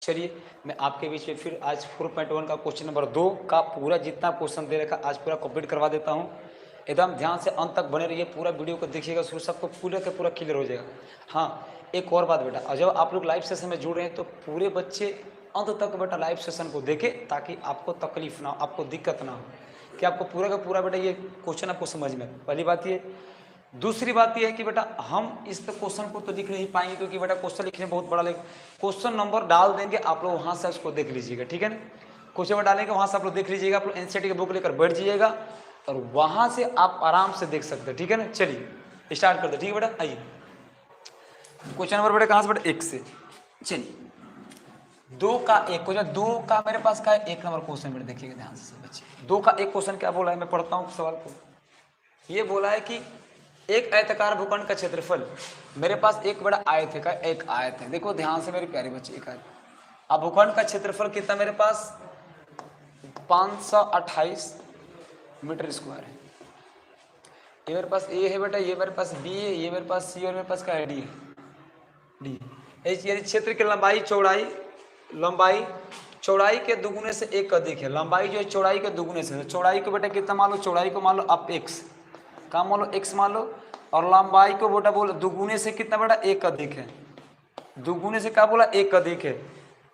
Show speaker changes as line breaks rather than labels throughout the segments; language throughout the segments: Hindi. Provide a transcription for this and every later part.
चलिए मैं आपके बीच में फिर आज 4.1 का क्वेश्चन नंबर 2 का पूरा जितना क्वेश्चन दे रखा आज पूरा कंप्लीट करवा देता हूँ। एकदम ध्यान से अंत तक बने रहिए, पूरा वीडियो को देखिएगा, शुरू सबको पूरा का पूरा क्लियर हो जाएगा। हाँ, एक और बात बेटा, और जब आप लोग लाइव सेशन में जुड़ रहे हैं तो पूरे बच्चे अंत तक बेटा लाइव सेशन को देखें, ताकि आपको तकलीफ ना हो, आपको दिक्कत ना हो, कि आपको पूरा का पूरा बेटा ये क्वेश्चन आपको समझ में। पहली बात ये। दूसरी बात यह है कि बेटा हम इस क्वेश्चन को तो लिख नहीं पाएंगे, क्योंकि बेटा क्वेश्चन लिखने बहुत बड़ा लगेगा। क्वेश्चन नंबर डाल देंगे, आप लोग वहां से उसको देख लीजिएगा, ठीक है ना। क्वेश्चन नंबर डालेंगे, वहां से आप लोग देख लीजिएगा, आप लोग एनसीईआरटी की बुक लेकर बैठ जाइएगा और वहां से आप आराम से देख सकते हैं, ठीक है ना। चलिए स्टार्ट कर दो, ठीक है बेटा। आइए क्वेश्चन नंबर बेटा कहां से बेटा, 1 से। चलिए 2 का 1 क्वेश्चन, 2 का मेरे पास का 1 नंबर क्वेश्चन बेटा, देखिएगा ध्यान से बच्चे। 2 का 1 क्वेश्चन क्या बोला है, मैं पढ़ता हूँ सवाल को। ये बोला है कि एक आयताकार भूखंड का क्षेत्रफल, मेरे पास एक बड़ा आयत है, एक आयत है। देखो ध्यान से मेरे प्यारे बच्चे, एक आयत। अब भूखंड का क्षेत्रफल कितना मेरे पास, 528 मीटर स्क्वायर है। ये मेरे पास ए है बेटा, ये मेरे पास बी है, ये मेरे पास सी और मेरे पास क्या है, डी है। डी यानी क्षेत्र की लंबाई चौड़ाई के दुगुने से एक अधिक है। लंबाई जो है चौड़ाई के दुगुने से, चौड़ाई को बेटा कितना मान लो, चौड़ाई को मान लो आप x, क्या मान लो, x मान लो, और लंबाई को बेटा बोलो दुगुने से कितना बेटा, एक अधिक है। दुगुने से क्या बोला, एक अधिक है।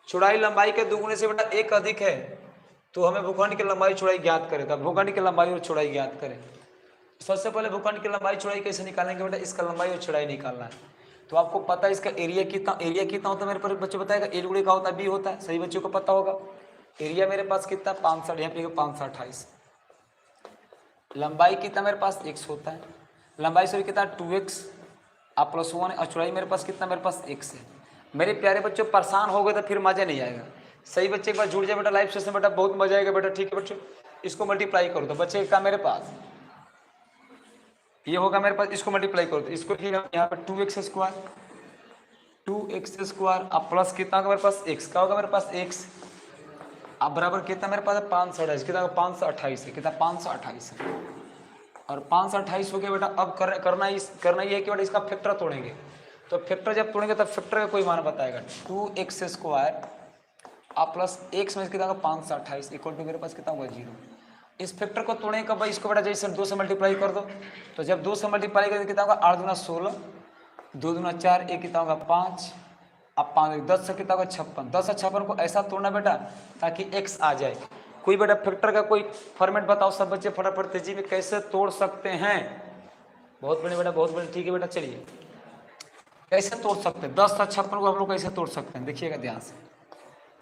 चौड़ाई लंबाई के दुगुने से बेटा एक अधिक है, तो हमें भूखंड की लंबाई चौड़ाई ज्ञात करें। तो भूखंड की लंबाई और चौड़ाई ज्ञात करें। सबसे पहले भूखंड की लंबाई चौड़ाई कैसे निकालेंगे बेटा, इसका लंबाई और चौड़ाई निकालना है। तो आपको पता है इसका एरिया कितना होता है, मेरे पर बच्चे बताएगा। ए गुणे का होता है बी होता है, सही बच्चों को पता होगा। एरिया मेरे पास कितना, 560, यहाँ पे 528। लंबाई कितना मेरे पास, x होता है। लंबाई सॉरी कितना, 2x आप +1 है, और चौड़ाई मेरे पास कितना, मेरे पास x है। मेरे प्यारे बच्चों परेशान हो गए तो फिर मजा नहीं आएगा। सही बच्चे एक बार जुड़ जाए बेटा लाइव सेशन, बेटा बहुत मजा आएगा बेटा, ठीक है बच्चों। इसको मल्टीप्लाई करो तो बच्चे का मेरे पास ये होगा मेरे पास, इसको मल्टीप्लाई करो तो इसको ठीक है, यहाँ पर 2x स्क्वायर अब प्लस कितना होगा मेरे पास, x का होगा मेरे पास x, अब बराबर कितना मेरे पास है, 528, कितना 528 है, कितना 528 है। और 528 हो गया बेटा। अब करना ये है कि बेटा इसका फैक्टर तोड़ेंगे। तो फैक्टर जब तोड़ेंगे तब फैक्टर का कोई मान बताएगा। 2x स्क्वायर अब प्लस x में कितना होगा, 528 इक्वल टू मेरे पास कितना होगा, 0। इस फैक्टर को तोड़ने का भाई इसको बेटा जैसे 2 से मल्टीप्लाई कर दो। तो जब 2 से मल्टीप्लाई करेंगे कितना होगा, 8 दूना 16, 2 दूना 4, एक कितना होगा 5, अब 5 10 से कितना होगा 56। 10 से 56 को ऐसा तोड़ना बेटा ताकि x आ जाए। कोई बेटा फैक्टर का कोई फॉर्मेट बताओ, सब बच्चे फटाफट तेजी में कैसे तोड़ सकते हैं। बहुत बड़े बेटा, बहुत बड़े, ठीक है बेटा। चलिए कैसे तोड़ सकते हैं, 10 से 56 को हम लोग कैसे तोड़ सकते हैं, देखिएगा ध्यान से।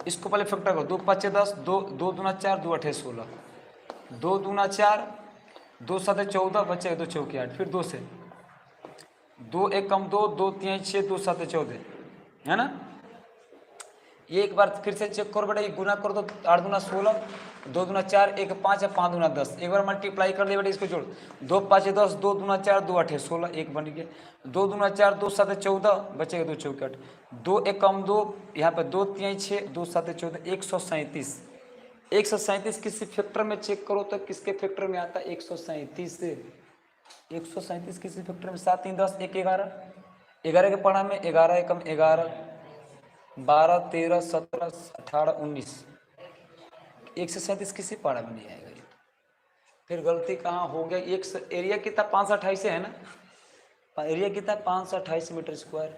इसको पहले फैक्टर करो, 2 5 10, 2 दूना 4, 2 8 16, 2 दूना 4, 2 7 14, बच्चे 2 चौके 8, फिर 2 से 2 1 कम 2, 2 3 6, 2 7 14, है ना। ये एक बार फिर से चेक करो बेटा, ये गुना कर दो, 8 दूना 16, 2 दूना 4, 1 5, 5 दूना 10, एक बार मल्टीप्लाई कर लिया बेटा, इसको जोड़, 2 5 10, 2 दूना 4, 2 8 16, एक बन गया, 2 दूना 4, 2 7 14, बचेगा 2 चौके 8, 2 1 कम 2, यहाँ पर 2 3 6, 2 7 14, 137। 137 किसी फैक्टर में चेक करो तो किसके फैक्टर में आता है, 137 से। 137 किसी फैक्टर में, 7 3 10, 1 11, 11 के पढ़ा में 11 एकम 11, 12 13 17 18 19, 137 किसी पारा में नहीं आएगा। ये फिर गलती कहाँ हो गया, एक एरिया कितना 528 है ना, एरिया कितना 528 मीटर स्क्वायर,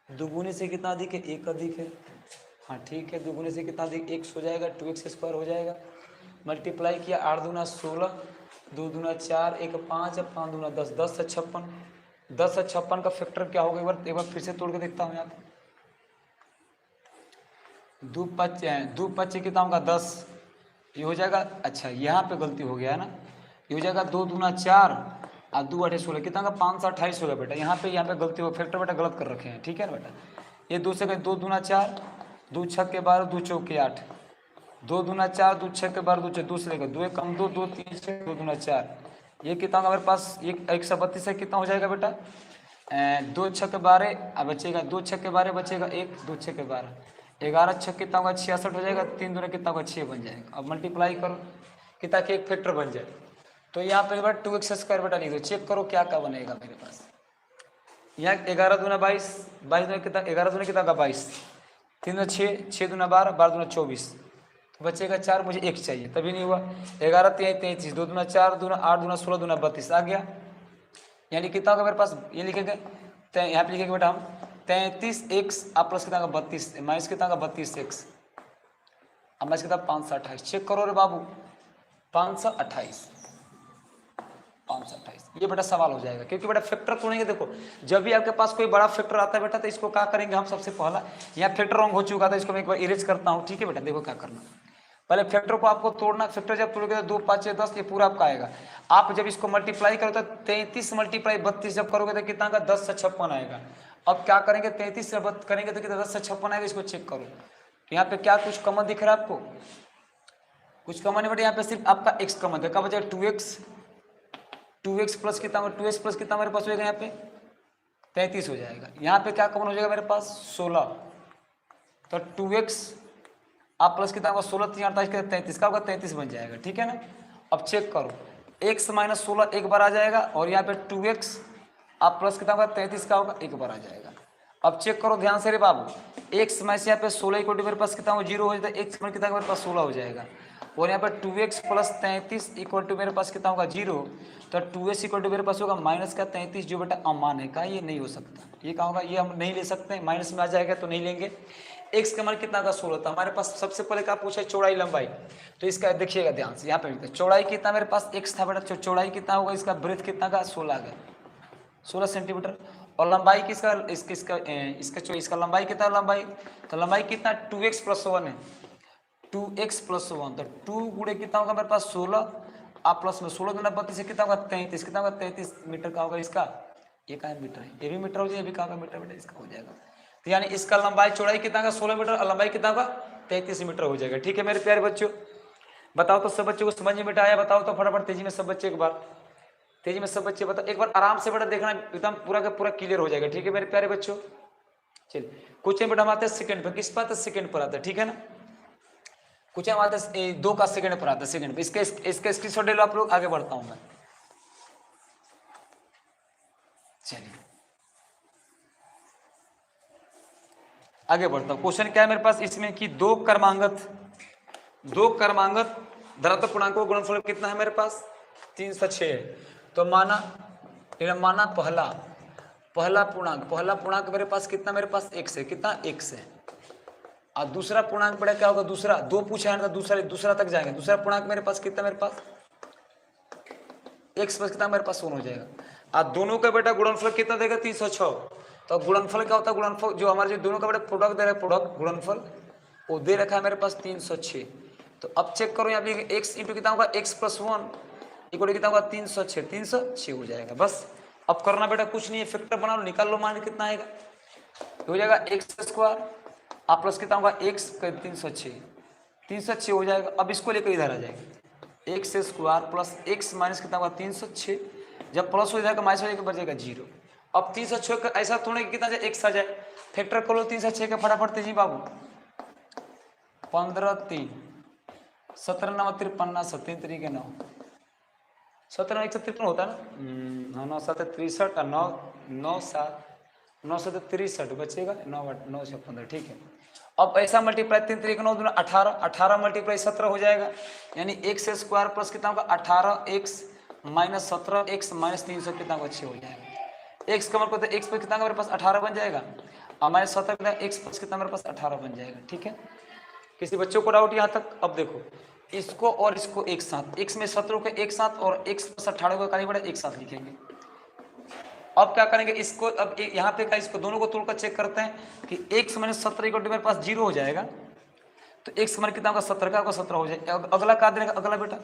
दुगुने से कितना अधिक है, एक अधिक है। हाँ ठीक है, दुगुने से कितना अधिक, x हो जाएगा, 2x स्क्वायर हो जाएगा। मल्टीप्लाई किया, 8 दूना 16, 2 दूना 4, 1 5, 5 दूना 10, 10 से 56, 10 से 56 का फैक्टर क्या होगा, एक बार फिर से तोड़ के देखता हूँ यहाँ पे। 2 5 कितना होगा 10, ये हो जाएगा। अच्छा यहाँ पे गलती हो गया है ना, ये हो जाएगा 2 दूना 4 और 2 8 16, कितना होगा 528 होगा बेटा। यहाँ पे गलती हो, फैक्टर बेटा गलत कर रखे हैं, ठीक है ना बेटा। ये 2 से 2 दूना 4, 2 6 के 12, 2 चौके 8, 2 दूना 4, 2 6 के 12, 2 2 से लेकर 2 1 कम 2, 2 3 6, 2 दूना 4, ये कितना होगा मेरे पास, ये 132 से कितना हो जाएगा बेटा, 2 6 के 12 बचेगा, 2 6 के 12 बचेगा 1, 2 6 के 12, 11 6 कितना होगा 66 हो जाएगा, 3 दूना कितना होगा 6 बन जाएगा। अब मल्टीप्लाई करो कितना कि एक फैक्टर बन जाए। तो यहाँ पे बेटा 2x स्क्वायर बेटा लिख दो, चेक करो क्या क्या बनेगा मेरे पास। यहाँ 11 दूना 22, 22 दूना कितना, 11 दूना कितना होगा 22, 3 दूना 6, 6 दूना 12, 12 दूना 24, तो बचेगा 4, मुझे x चाहिए, तभी नहीं हुआ। 11 3 33, 2 दूना 4, दूना 8, दूना 16, दूना 32 आ गया। यानी कितना होगा मेरे पास, ये लिखेंगे यहाँ पे लिखेंगे बेटा हम 33x आप प्लस कितना होगा 32 माइनस कितना होगा 32x, अब माइनस कितना 528। चेक करो रे बाबू 528, 528, ये बेटा सवाल हो जाएगा, क्योंकि बेटा फैक्टर तोड़ेंगे। देखो जब भी आपके पास कोई बड़ा फैक्टर आता है बेटा, तो इसको क्या करेंगे हम, सबसे पहला यहाँ फैक्टर रॉन्ग हो चुका था, इसको मैं एक बार इरेज करता हूँ, ठीक है बेटा। देखो क्या करना, पहले फैक्टर को आपको तोड़ना, फैक्टर जब तोड़ोगे तो 2 5 6 10 ये पूरा आपका आएगा। आप जब इसको मल्टीप्लाई करो तो 33 मल्टीप्लाई 32 जब करोगे तो कितना का 10 से 56 आएगा। अब क्या करेंगे 33 से करेंगे तो कितना 10 से 56 आएगा, इसको चेक करो। तो यहाँ पे क्या कुछ कॉमन दिख रहा है आपको, कुछ कॉमन है बेटा, यहाँ पे सिर्फ आपका x कॉमन है, क्या बचेगा 2x प्लस कितना, 2x प्लस कितना मेरे पास होगा यहाँ पे 33 हो जाएगा। यहाँ पे क्या कॉमन हो जाएगा मेरे पास 16, तो 2x आप प्लस कितना होगा 16 3 28 के 33 का होगा 33 बन जाएगा, ठीक है ना। अब चेक करो x माइनस 16 एक बार आ जाएगा, और यहाँ पे 2x आप प्लस कितना होगा 33 का होगा एक बार आ जाएगा। अब चेक करो ध्यान से रे बाबू, x माइनस यहाँ पे 16 इक्वल टू मेरे पास कितना हो 0 हो जाता है, x माइनस कितना मेरे पास 16 हो जाएगा, और यहाँ पे 2x प्लस 33 इक्वल टू मेरे पास कितना होगा 0, तो 2s इक्वल टू मेरे पास होगा माइनस का 33, जो बेटा अमान है का, ये नहीं हो सकता, ये कहा होगा, ये हम नहीं ले सकते, माइनस में आ जाएगा तो नहीं लेंगे। x का मान कितना का 16 था हमारे पास। सबसे पहले क्या पूछा है चौड़ाई लंबाई, तो इसका देखिएगा ध्यान से, यहाँ पे चौड़ाई कितना मेरे पास x था बेटा, चौड़ाई कितना होगा, इसका ब्रेथ कितना का 16 का 16 सेंटीमीटर, और लंबाई किसका इसका लंबाई कितना लंबाई, तो लंबाई कितना 2x प्लस 1 है, 2x प्लस 1, तो 2 गुणे कितना होगा मेरे पास 16, आप प्लस में 16 गुना 32 से कितना होगा 33, कितना होगा 33 मीटर का होगा इसका, ये का मीटर है, ये भी मीटर हो जाएगा, ये भी का मीटर बेटा इसका हो जाएगा। तो यानी इसका लंबाई चौड़ाई कितना का 16 मीटर और लंबाई कितना होगा 33 मीटर हो जाएगा, ठीक है मेरे प्यारे बच्चों। बताओ तो सब बच्चों को समझ में बेटा आया, बताओ तो फटाफट तेजी में सब बच्चे, एक बार तेजी में सब बच्चे बताओ, एक बार आराम से बेटा देखना, एकदम पूरा का पूरा क्लियर हो जाएगा, ठीक है मेरे प्यारे बच्चों। चलिए कुछ बेटा हम आते हैं सेकंड पर, किस पर आते सेकंड पर आता है, ठीक है ना। कुछ हम आते हैं 2 का सेकंड पर आता है, सेकंड पर इसका स्क्रीनशॉट ले लो आप लोग, आगे बढ़ता हूं मैं। चलिए आगे बढ़ता हूं, क्वेश्चन क्या है मेरे पास इसमें कि दो क्रमांगत धनात्मक पूर्णांकों का गुणनफल कितना है मेरे पास 306 है। तो माना पहला पूर्णांक मेरे पास कितना, मेरे पास x है, कितना x है, और दूसरा पूर्णांक बड़ा क्या होगा, दूसरा 2 पूछा है ना, दूसरा तक जाएंगे, दूसरा पूर्णांक मेरे पास कितना, मेरे पास x प्लस कितना मेरे पास 1 हो जाएगा, और दोनों का बेटा गुणनफल कितना देगा 306। तो गुणनफल क्या होता है, गुणनफल जो हमारे जो दोनों का बेटा प्रोडक्ट दे रहा है, प्रोडक्ट गुणनफल वो दे रखा है मेरे पास 306। तो अब चेक करो यहाँ पे x इंटू कितना होगा x प्लस 1 इक्वल कितना होगा 306 हो जाएगा। बस अब करना बेटा कुछ नहीं है, फैक्टर बना लो, निकाल लो, मान कितना आएगा, हो जाएगा x स्क्वायर आप प्लस कितना होगा x 306 हो जाएगा। अब इसको लेकर इधर आ जाएगा x square plus x minus कितना होगा 306, जब प्लस हो जाएगा माइनस हो जाएगा बच जाएगा 0। अब 306 का ऐसा थोड़ा कितना जाए x आ जाए, फैक्टर कर लो 306 का फटाफट तेजी बाबू, 15 3 17 9 53 7 3 के 9 17 153 होता है ना, 9 7 63 और 9 7 9 7 63 बचेगा, 9 9 से 15, ठीक है। अब ऐसा मल्टीप्लाई 3 3 9 2 18 18 मल्टीप्लाई 17 हो जाएगा, यानी x स्क्वायर प्लस कितना होगा 18x माइनस 17x माइनस 300 कितना होगा 6 हो जाएगा। x का मतलब x पर कितना मेरे पास 18 बन जाएगा, और माइनस 17 कितना x प्लस कितना मेरे पास 18 बन जाएगा, ठीक है। किसी बच्चों को डाउट यहाँ तक। अब देखो इसको और इसको एक साथ, x में 17 को एक साथ और x प्लस 18 को कहीं बड़ा एक साथ लिखेंगे। अब क्या करेंगे इसको, अब यहाँ पे का इसको दोनों को तोड़कर चेक करते हैं कि x माइनस 17 इक्वल टू मेरे पास 0 हो जाएगा, तो x माइनस कितना होगा 17 का होगा 17 हो जाएगा। अगला क्या देगा, अगला बेटा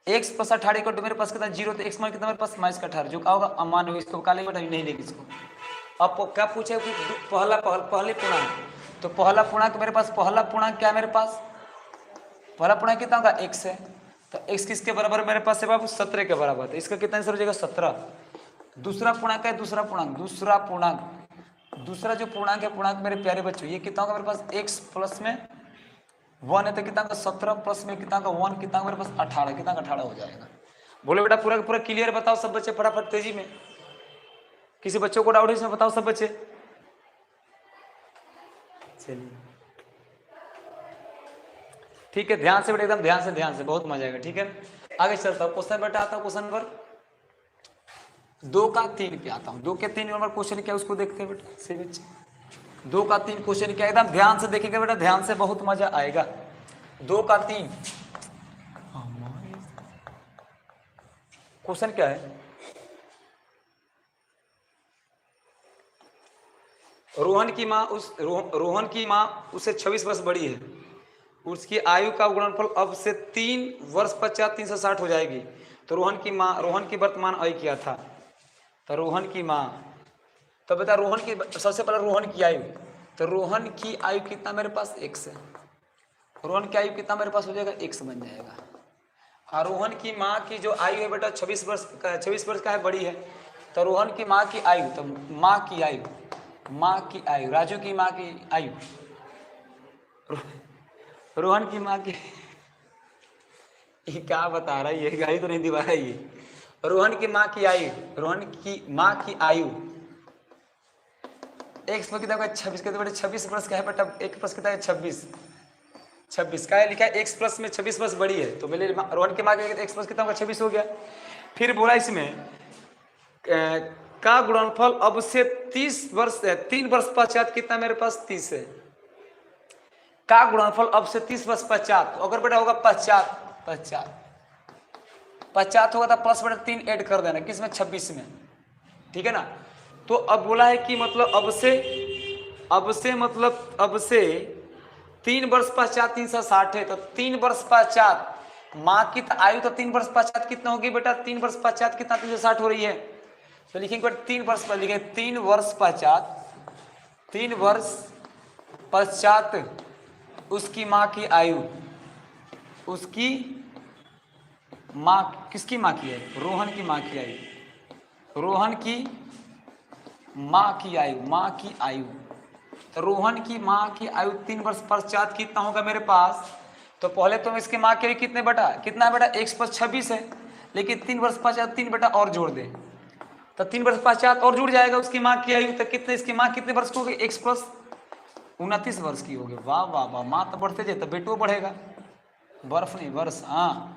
x प्लस 18 इक्वल टू मेरे पास कितना 0, तो x माइनस कितना मेरे पास माइनस का 18 जो क्या होगा अमान होगा, इसको काले बेटा नहीं लेंगे इसको। अब क्या पूछे कि पहले पूर्णांक, तो पहला पूर्णांक मेरे पास, पहला पूर्णांक क्या है मेरे पास, पहला पूर्णांक कितना होगा x है, तो x किसके बराबर मेरे पास है बाबू 17 के बराबर, तो इसका कितना आंसर हो जाएगा 17। दूसरा पूर्णांक है, दूसरा जो पूर्णांक है, पूर्णांक मेरे प्यारे बच्चों ये कितना होगा मेरे पास x प्लस में 1 है, तो कितना होगा 17 प्लस में कितना होगा 1 कितना मेरे पास 18, कितना 18 हो जाएगा। बोलो बेटा पूरा पूरा क्लियर बताओ सब बच्चे फटाफट तेजी में, किसी बच्चों को डाउट है इसमें बताओ सब बच्चे। चलिए ठीक है, ध्यान से बेटा, एकदम ध्यान से, बहुत मजा आएगा। ठीक है, आगे चलता हूँ। क्वेश्चन बेटा आता हूँ, क्वेश्चन नंबर 2 का 3 पे आता हूँ। 2 के 3 नंबर क्वेश्चन क्या उसको देखते हैं बेटा से बच्चे। 2 का 3 क्वेश्चन क्या, एकदम ध्यान से देखेंगे बेटा, ध्यान से, बहुत मजा आएगा। 2 का 3 क्वेश्चन क्या है, रोहन की माँ उससे 26 वर्ष बड़ी है, उसकी आयु का गुणनफल अब से 3 वर्ष पश्चात 360 हो जाएगी। तो रोहन की वर्तमान आयु क्या था। तो रोहन की माँ, तो बता रोहन की, सबसे पहले रोहन की आयु, तो रोहन की आयु कितना मेरे पास x है। रोहन की आयु कितना मेरे पास हो जाएगा, x बन जाएगा। और रोहन की माँ की जो आयु है बेटा 26 वर्ष का है, बड़ी है। तो रोहन की माँ की आयु, तो माँ की आयु, राजू की माँ की आयु, रोहन की माँ की ये क्या बता रहा है, ये गाड़ी तो नहीं दिवा रहा है ये। रोहन की माँ की आयु एक पर कितना 26 के, तो बेटा 26 वर्ष का है बेटा, एक प्लस कितना है 26 का है लिखा है, x प्लस में 26 वर्ष बड़ी है। तो मेरे रोहन की माँ के x प्लस कितना होगा 26 हो गया। फिर बोला इसमें का गुणनफल अब से 3 वर्ष पश्चात कितना मेरे पास 30 है। का गुणनफल अब से 30 वर्ष पश्चात, तो अगर बेटा होगा पश्चात होगा तो प्लस बेटा 3 ऐड कर देना, किसमें 26 में, ठीक है ना। तो अब बोला है कि मतलब अब से 3 वर्ष पश्चात 360 है, तो 3 वर्ष पश्चात माँ की आयु, तो 3 वर्ष पश्चात कितना होगी बेटा, 3 वर्ष पश्चात कितना 360 हो रही है। तो लिखेंगे 3 वर्ष पर, लिखेंगे 3 वर्ष पश्चात उसकी माँ की आयु, उसकी माँ, किसकी माँ की है, रोहन की माँ की आयु, रोहन की माँ की आयु, तो रोहन की माँ की आयु 3 वर्ष पश्चात कितना होगा मेरे पास। तो पहले तो इसके माँ की आयु कितना है बेटा, x प्लस 26 है, लेकिन 3 वर्ष पश्चात 3 बेटा और जोड़ दे, तो 3 वर्ष पश्चात और जुड़ जाएगा उसकी माँ की आयु। तो कितने, इसकी माँ कितने वर्ष की होगी, x प्लस 29 वर्ष की होगी। वाह वाह वाह, माँ तो बढ़ते जाए तो बेटो बढ़ेगा, बर्फ नहीं वर्ष। हाँ,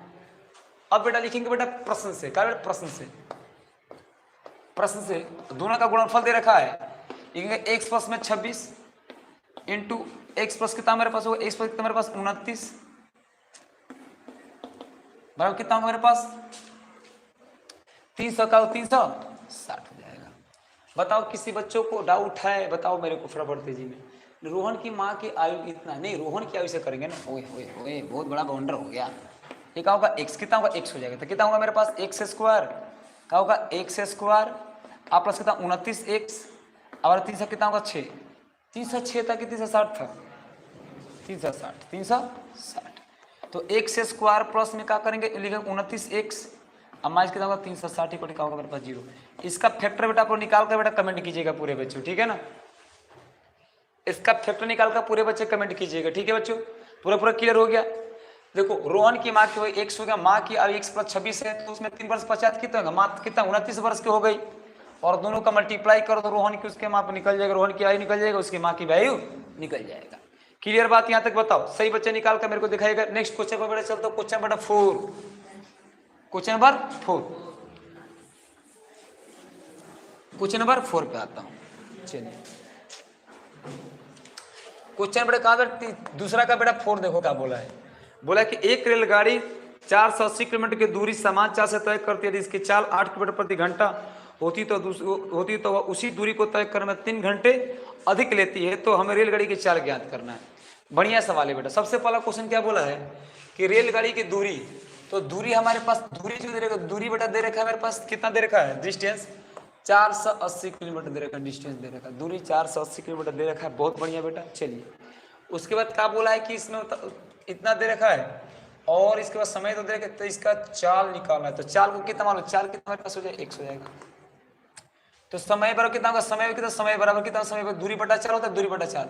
अब बेटा लिखेंगे बेटा प्रश्न से, क्या बेटा प्रश्न से दोनों का गुणनफल दे रखा है, लिखेंगे x प्लस में 26 इंटू x प्लस कितना मेरे पास होगा, x प्लस कितना मेरे पास 29 बराबर कितना होगा मेरे पास 300 का 360 हो जाएगा। बताओ किसी बच्चों को डाउट है, बताओ मेरे को फटाफट तेजी में। रोहन की माँ की आयु इतना नहीं, रोहन की आयु से करेंगे ना, ओए बहुत बड़ा बाउंडर हो गया। ये क्या होगा x, कितना होगा x हो जाएगा, तो कितना होगा मेरे पास x स्क्वायर, क्या होगा x स्क्वायर आप प्लस कितना 29x, और 300 कितना होगा 6, 306 था कि 360 था, 360। तो x स्क्वायर प्लस में क्या करेंगे, लिखेंगे 29x, अब माइनस कितना होगा 360 को निकाल होगा मेरे पास 0। इसका फैक्टर बेटा आपको निकाल कर बेटा कमेंट कीजिएगा पूरे बच्चों, ठीक है ना। इसका फैक्टर निकाल कर पूरे बच्चे कमेंट कीजिएगा, ठीक है बच्चों, पूरा क्लियर हो गया। देखो रोहन की माँ की x हो गया, माँ की आयु x प्लस 26 है, तो उसमें 3 वर्ष पश्चात कितना होगा, माँ कितना 29 वर्ष की हो गई, और दोनों का मल्टीप्लाई करो तो रोहन की उसके माँ पर निकल जाएगा, रोहन की आयु निकल जाएगा, उसकी माँ की आयु निकल जाएगा। क्लियर बात यहाँ तक बताओ, सही बच्चे निकाल कर मेरे को दिखाएगा। नेक्स्ट क्वेश्चन पर बेटा चलता हूँ, क्वेश्चन नंबर 4 पे आता हूँ। चलिए क्वेश्चन बेटा कहा, दूसरा का बेटा 4 देखो क्या बोला है। बोला कि एक रेलगाड़ी 480 किलोमीटर की दूरी समान चाल से तय करती है, इसकी चाल 8 किलोमीटर प्रति घंटा होती तो वह उसी दूरी को तय करने में 3 घंटे अधिक लेती है, तो हमें रेलगाड़ी की चाल ज्ञात करना है। बढ़िया सवाल है बेटा। सबसे पहला क्वेश्चन क्या बोला है कि रेलगाड़ी की दूरी, तो दूरी हमारे पास, दूरी जो दे रखा, दूरी बेटा दे रखा है मेरे पास, कितना दे रखा है, डिस्टेंस 480 किलोमीटर दे रखा है, डिस्टेंस दे रखा है, दूरी 480 किलोमीटर दे रखा है, बहुत बढ़िया बेटा। चलिए उसके बाद क्या बोला है कि इसमें इतना दे रखा है, और इसके बाद समय तो दे रखा है, तो इसका चाल निकालना है। तो चाल को कितना मालूम, चाल कितना मेरे पास हो जाएगा, 1 हो जाएगा। तो समय बराबर कितना होगा, समय कितना, समय बराबर कितना, समय दूरी बटा 4 होता है, दूरी बटा 4,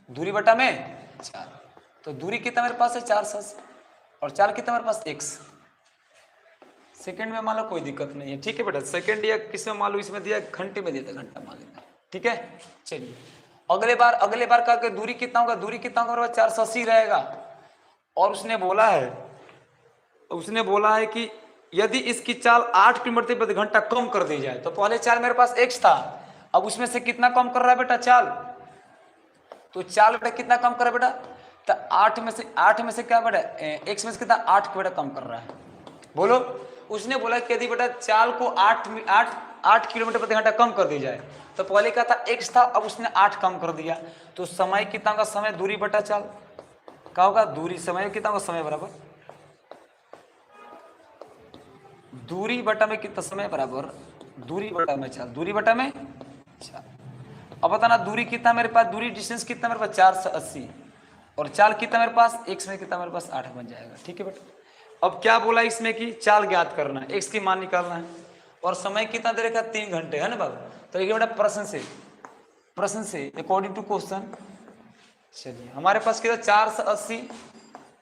दूरी बटा में 4, तो दूरी कितना मेरे पास है 480, और चाल कितना मेरे पास x। सेकंड में मान लो कोई दिक्कत नहीं है, ठीक है बेटा। सेकंड या किस में मान लो, इसमें दिया घंटे में दिया था, घंटा मान लेना, ठीक है। चलिए अगले बार का दूरी कितना होगा, दूरी कितना होगा, 480 रहेगा। और उसने बोला है कि यदि इसकी चाल 8 किलोमीटर प्रति घंटा कम कर दी जाए, तो पहले चाल मेरे पास x था, अब उसमें से कितना कम कर रहा है बेटा, चाल। तो चाल बेटा कितना कम कर रहा है बेटा, तो 8 में से क्या बेटा, x में से कितना 8 बेटा कम कर रहा है। बोलो, उसने बोला कि यदि बेटा चाल को 8 किलोमीटर प्रति घंटा कम कर दी जाए, तो पहले क्या था, x था, अब उसने 8 कम कर दिया, तो समय कितना का, समय दूरी बटा चाल क्या होगा, दूरी समय कितना होगा, समय बराबर दूरी बटा में कितना, समय बराबर दूरी बटा में चाल, दूरी बटा में चाल। अब बताना दूरी कितना मेरे पास, दूरी डिस्टेंस कितना मेरे पास 480, और चाल कितना मेरे पास, x में कितना मेरे पास 8 बन जाएगा। ठीक है बेटा। अब क्या बोला इसमें कि चाल ज्ञात करना है, x की मान निकालना है, और समय कितना दे रखा, 3 घंटे है ना बाबू। तो देखिए बेटा प्रश्न से अकॉर्डिंग टू क्वेश्चन, चलिए हमारे पास कितना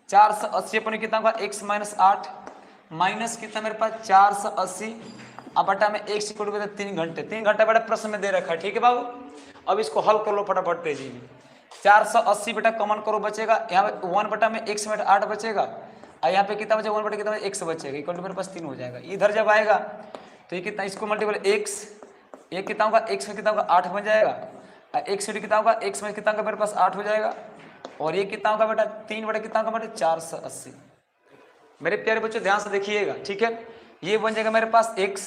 480 अपन कितना होगा, x माइनस 8 माइनस कितना मेरे पास 480, अब बटा में x इक्वल टू 3 घंटे, 3 घंटा बेटा प्रश्न में दे रखा है। ठीक है बाबू, अब इसको हल कर लो फटाफट तेजी में। 480 बेटा कॉमन करो, बचेगा यहाँ पे 1 बटा में x में 8 बचेगा, और यहाँ पे कितना बचेगा 1 बटा कितना x बचेगा, इक्वल टू मेरे पास 3 हो जाएगा। इधर जब आएगा तो ये कितना, इसको मल्टीपल x, ये कितना होगा, x में कितना होगा 8 बन जाएगा, x में कितना होगा, x में कितना होगा मेरे पास 8 हो जाएगा, और ये कितना होगा बेटा 3 बटा कितना होगा बेटा 480। मेरे प्यारे बच्चों ध्यान से देखिएगा, ठीक है। ये बन जाएगा मेरे पास x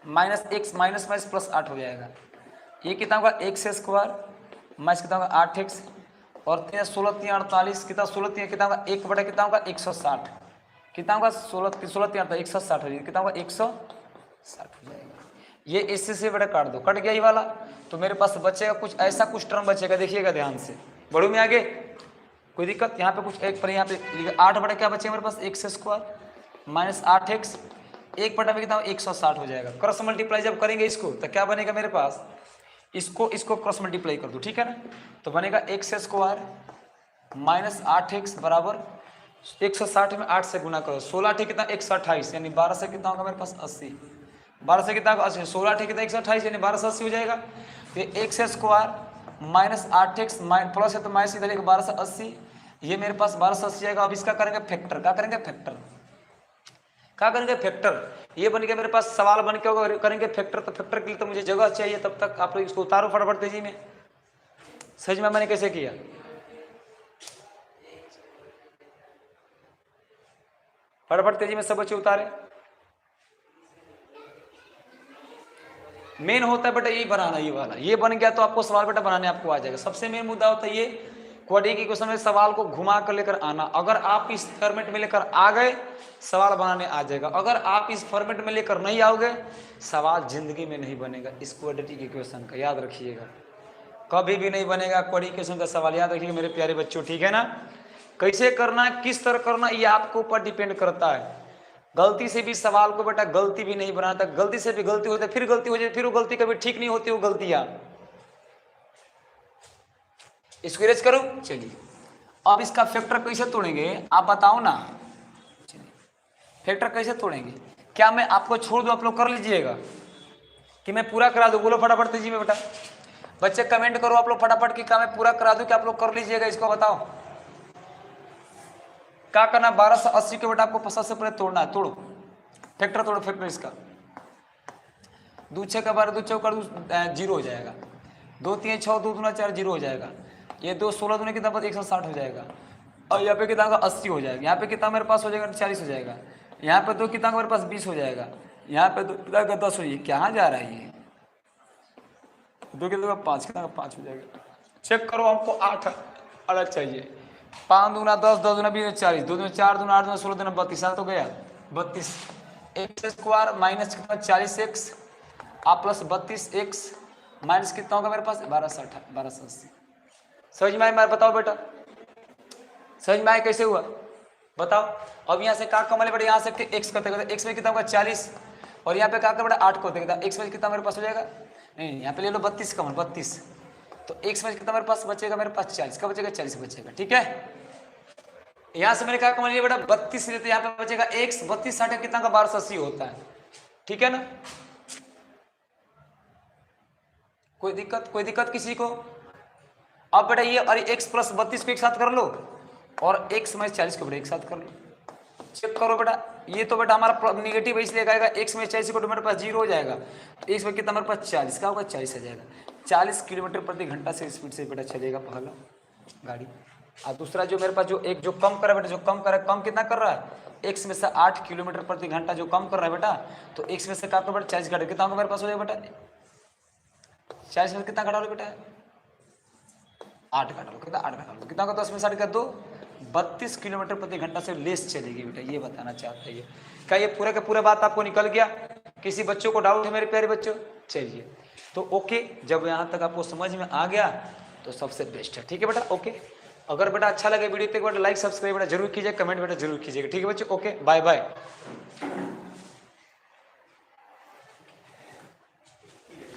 माइनस माइनस प्लस 8 हो जाएगा, ये कितना होगा x स्क्वायर माइनस कितना होगा 8x, और 3 16 3 48 कितना 16 3 कितना होगा 1 बटा कितना होगा 160, कितना होगा 16 3 160 हो जाएगा, कितना होगा 160 हो जाएगा। ये इससे से बेटा काट दो, कट गया ये वाला, तो मेरे पास बचेगा कुछ ऐसा, कुछ टर्म बचेगा, देखिएगा ध्यान से, बढ़ू में आगे कोई दिक्कत। यहाँ पे कुछ एक पर यहाँ पे 8 बटा क्या बचेगा मेरे पास x स्क्वायर माइनस 8x, 1 बटा में कितना 160 हो जाएगा। क्रॉस मल्टीप्लाई जब करेंगे इसको तो क्या बनेगा मेरे पास, इसको क्रॉस मल्टीप्लाई कर दो, ठीक है ना, तो बनेगा x स्क्वायर माइनस 8x बराबर 160 में 8 से गुना करो, 16 8 कितना 128, यानी 12 से कितना होगा मेरे पास 80, 12 से कितना 80, 16 8 कितना 128 यानी 12 से 80 हो जाएगा। तो x square minus 8x plus है तो माइनस इधर 12 से 80, ये मेरे पास 12 से 80 जाएगा। अब इसका करेंगे फैक्टर, क्या करेंगे फैक्टर, ये बन गया मेरे पास सवाल बन के होगा, करेंगे फैक्टर, तो फैक्टर के लिए तो मुझे जगह चाहिए, तब तक आप लोग इसको उतारो फटाफट तेजी में। सच में मैंने कैसे किया, फटाफट तेजी में सब बच्चे उतारे। मेन होता है बेटा यही बनाना, ये वाला ये बन गया तो आपको सवाल बेटा बनाने आपको आ जाएगा। सबसे मेन मुद्दा होता है ये क्वाड्रेटिक इक्वेशन में सवाल को घुमा कर लेकर आना। अगर आप इस फॉर्मेट में लेकर आ गए सवाल बनाने आ जाएगा, अगर आप इस फॉर्मेट में लेकर नहीं आओगे सवाल जिंदगी में नहीं बनेगा। इस क्वाड्रेटिक इक्वेशन का याद रखिएगा, कभी भी नहीं बनेगा क्वाड्रेटिक इक्वेशन का सवाल, याद रखिएगा मेरे प्यारे बच्चों, ठीक है ना। कैसे करना, किस तरह करना, ये आपके ऊपर डिपेंड करता है। गलती से भी सवाल को बेटा गलती भी नहीं बनाता, गलती से भी गलती होती है, फिर गलती हो जाए, फिर वो गलती कभी ठीक नहीं होती, वो गलतियां। इसको इरेज करो। चलिए अब इसका फैक्टर कैसे तोड़ेंगे आप बताओ ना। चलिए फैक्टर कैसे तोड़ेंगे, क्या मैं आपको छोड़ दूं, आप लोग कर लीजिएगा कि मैं पूरा करा दूं? बोलो फटाफट तेजी में बेटा, बच्चे कमेंट करो आप लोग फटाफट कि क्या मैं पूरा करा दूं कि आप लोग कर लीजिएगा, इसको बताओ क्या करना। 1280 के बेटा आपको 50 से पहले तोड़ना है, तोड़ो फैक्टर, तोड़ो फैक्टर इसका। 2 6 का 12, 2 चौका 0 हो जाएगा, 2 3 6 2 दूना 4 0 हो जाएगा, ये 2 16 दूने कितना 160 हो जाएगा, और यहाँ पे कितना 80 हो जाएगा, यहाँ पे कितना मेरे पास हो जाएगा 40 हो जाएगा, यहाँ पे 2 कितना मेरे पास 20 हो जाएगा, यहाँ पे 2 कितना 10 हो जाएगा। कहाँ जा रहा है ये, 2 कितना 5 कितना 5 हो जाएगा। चेक करो, हमको 8 अलग चाहिए। 5 दूना 10, 10 दूना 20, 40, 2 दूना 4 दूना 8 दूना 16 दूना 32, तो गया 32। x स्क्वायर माइनस कितना 40x आप प्लस 32x माइनस कितना होगा मेरे पास 1280। समझ में आए मैं बताओ बेटा, समझ में आए कैसे हुआ बताओ। अब यहाँ से क्या कमल बेटा, यहाँ से x करते करते x में कितना होगा 40, और यहाँ पे क्या कर बेटा 8 को देगा, x में कितना मेरे पास हो जाएगा, नहीं यहाँ पे ले लो 32 कमल 32, तो x में कितना मेरे पास बचेगा, मेरे पास 40 का बचेगा, 40 बचेगा, ठीक है। यहाँ से मैंने क्या कमल लिया बेटा 32 लेते, यहाँ पे बचेगा x, 32 60 कितना का 1280 होता है, ठीक है ना। कोई दिक्कत किसी को? अब बेटा ये अरे x प्लस 32 को एक साथ कर लो और x माइनस 40 को बेटा एक साथ कर लो, चेक करो बेटा। ये तो बेटा हमारा निगेटिव है इसलिए आएगा x में 40 को मेरे पास 0 हो जाएगा, x में कितना हमारे पास 40 का होगा, 40 आ जाएगा। 40 किलोमीटर प्रति घंटा से स्पीड से बेटा चलेगा पहला गाड़ी। और दूसरा जो मेरे पास जो एक जो कम कर रहा है बेटा, जो कम कर रहा है, कम कितना कर रहा है, x में से 8 किलोमीटर प्रति घंटा जो कम कर रहा है बेटा, तो x में से काटो बेटा 40 घटा, कितना होगा मेरे पास हो जाएगा बेटा, 40 में कितना घटा लो बेटा, 8 घटा लो, कितना 8 घटा लो, कितना होगा 10 में 60 का 2, 32 किलोमीटर प्रति घंटा से लेस चलेगी बेटा, ये बताना चाहते हैं। क्या ये पूरा का पूरा बात आपको निकल गया? किसी बच्चों को डाउट है मेरे प्यारे बच्चों? चलिए तो ओके, जब यहाँ तक आपको समझ में आ गया तो सबसे बेस्ट है, ठीक है बेटा। ओके, अगर बेटा अच्छा लगे वीडियो तो एक बार लाइक सब्सक्राइब बेटा जरूर कीजिए, कमेंट बेटा जरूर कीजिएगा, ठीक है बच्चों। Okay, bye bye.